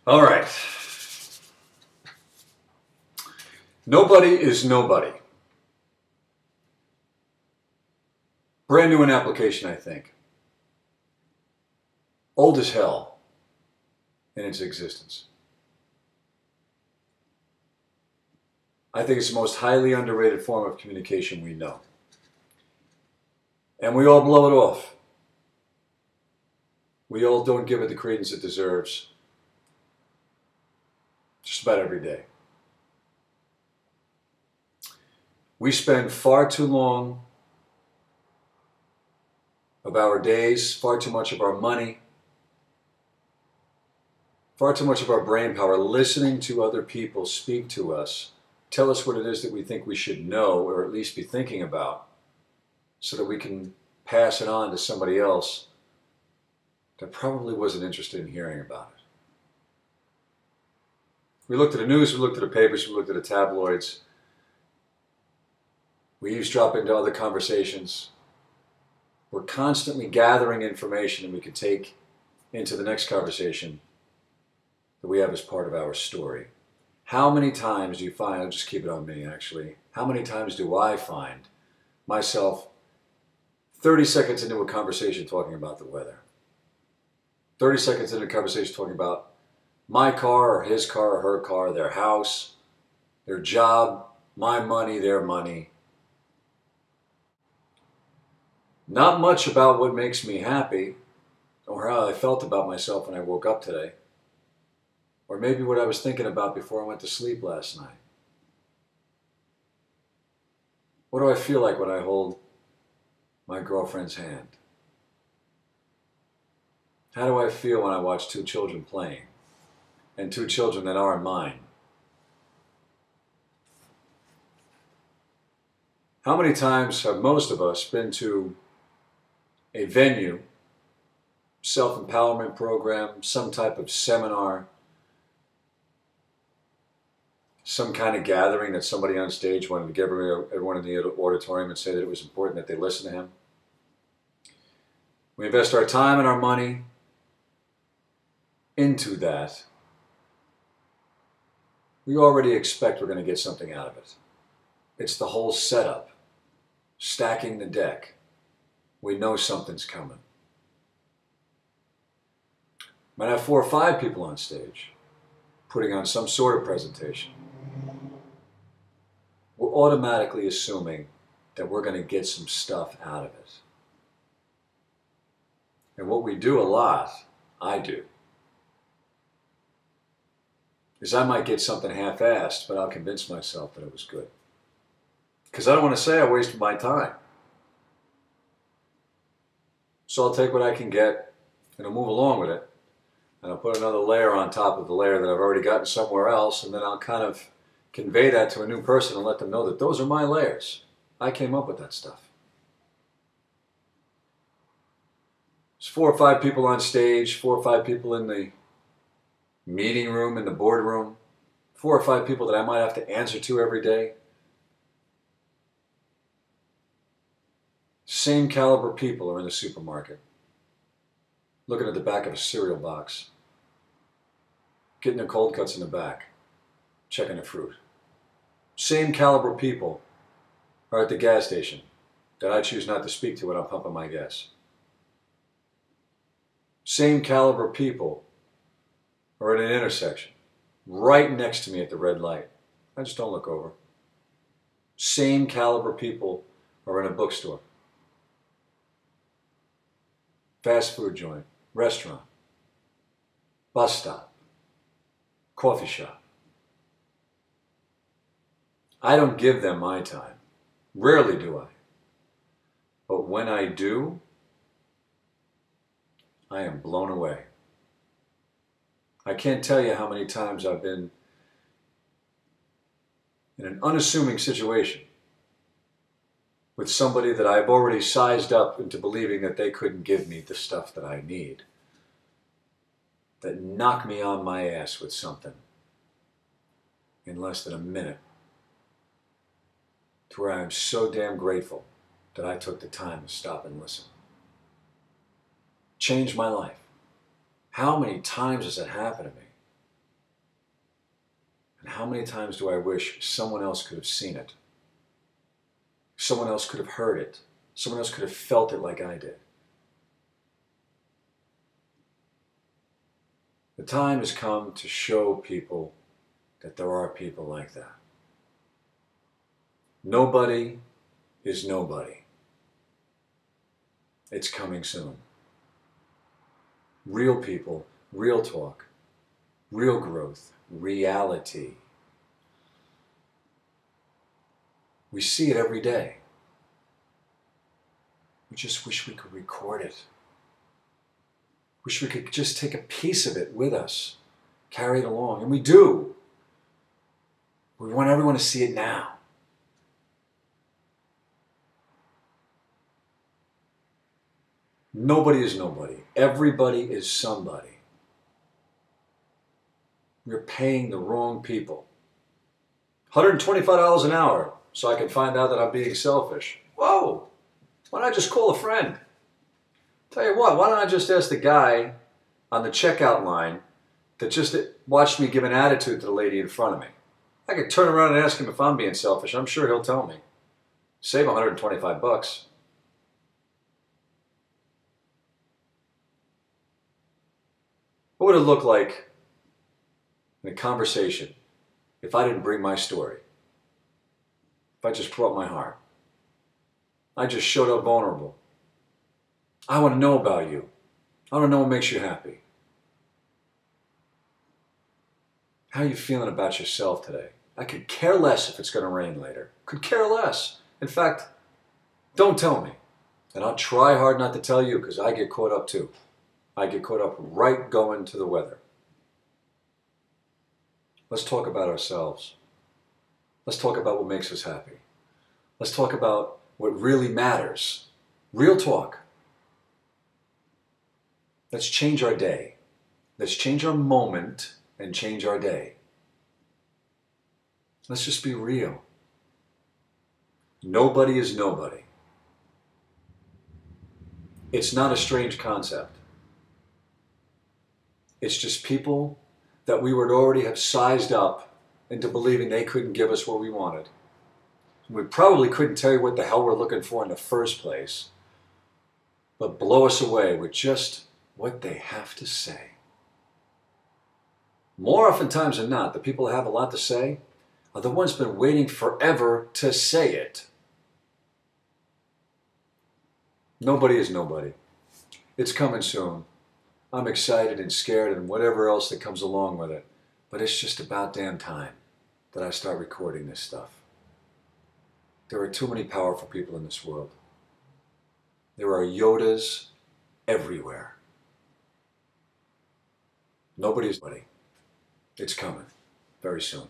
All right. Nobody is nobody. Brand new in application, I think. Old as hell in its existence. I think it's the most highly underrated form of communication we know. And we all blow it off. We all don't give it the credence it deserves. Just about every day. We spend far too long of our days, far too much of our money, far too much of our brain power listening to other people speak to us, tell us what it is that we think we should know or at least be thinking about so that we can pass it on to somebody else that probably wasn't interested in hearing about it. We looked at the news, we looked at the papers, we looked at the tabloids. We eavesdrop into other conversations. We're constantly gathering information that we could take into the next conversation that we have as part of our story. How many times do you find, I'll just keep it on me actually, how many times do I find myself 30 seconds into a conversation talking about the weather? 30 seconds into a conversation talking about my car or his car or her car, their house, their job, my money, their money. Not much about what makes me happy or how I felt about myself when I woke up today. Or maybe what I was thinking about before I went to sleep last night. What do I feel like when I hold my girlfriend's hand? How do I feel when I watch two children playing? And two children that aren't mine? How many times have most of us been to a venue, self-empowerment program, some type of seminar, some kind of gathering that somebody on stage wanted to give everyone in the auditorium and say that it was important that they listen to him? We invest our time and our money into that. We already expect we're going to get something out of it. It's the whole setup, stacking the deck. We know something's coming. Might have 4 or 5 people on stage putting on some sort of presentation. We're automatically assuming that we're going to get some stuff out of it. And what we do a lot, I do, is I might get something half-assed, but I'll convince myself that it was good. Because I don't want to say I wasted my time. So I'll take what I can get, and I'll move along with it, and I'll put another layer on top of the layer that I've already gotten somewhere else, and then I'll kind of convey that to a new person and let them know that those are my layers. I came up with that stuff. There's 4 or 5 people on stage, 4 or 5 people in the meeting room, in the boardroom, 4 or 5 people that I might have to answer to every day. Same caliber people are in the supermarket, looking at the back of a cereal box, getting their cold cuts in the back, checking the fruit. Same caliber people are at the gas station that I choose not to speak to when I'm pumping my gas. Same caliber people are at an intersection, right next to me at the red light. I just don't look over. Same caliber people are in a bookstore, fast food joint, restaurant, bus stop, coffee shop. I don't give them my time. Rarely do I. But when I do, I am blown away. I can't tell you how many times I've been in an unassuming situation with somebody that I've already sized up into believing that they couldn't give me the stuff that I need, that knock me on my ass with something in less than a minute, to where I am so damn grateful that I took the time to stop and listen. Changed my life. How many times has that happened to me? And how many times do I wish someone else could have seen it? Someone else could have heard it. Someone else could have felt it like I did. The time has come to show people that there are people like that. Nobody is nobody. It's coming soon. Real people, real talk, real growth, reality. We see it every day. We just wish we could record it. Wish we could just take a piece of it with us, carry it along, and we do. We want everyone to see it now. Nobody is nobody. Everybody is somebody. We're paying the wrong people. $125 an hour so I can find out that I'm being selfish. Whoa! Why don't I just call a friend? Tell you what, why don't I just ask the guy on the checkout line that just watched me give an attitude to the lady in front of me? I could turn around and ask him if I'm being selfish. I'm sure he'll tell me. Save 125 bucks. What would it look like in a conversation if I didn't bring my story? If I just brought my heart? I just showed up vulnerable. I want to know about you. I want to know what makes you happy. How are you feeling about yourself today? I could care less if it's going to rain later. Could care less. In fact, don't tell me. And I'll try hard not to tell you because I get caught up too. I get caught up right going to the weather. Let's talk about ourselves. Let's talk about what makes us happy. Let's talk about what really matters. Real talk. Let's change our day. Let's change our moment and change our day. Let's just be real. Nobody is nobody. It's not a strange concept. It's just people that we would already have sized up into believing they couldn't give us what we wanted. We probably couldn't tell you what the hell we're looking for in the first place, but blow us away with just what they have to say. More oftentimes than not, the people that have a lot to say are the ones been waiting forever to say it. Nobody is nobody. It's coming soon. I'm excited and scared and whatever else that comes along with it. But it's just about damn time that I start recording this stuff. There are too many powerful people in this world. There are Yodas everywhere. Nobody's buddy. It's coming very soon.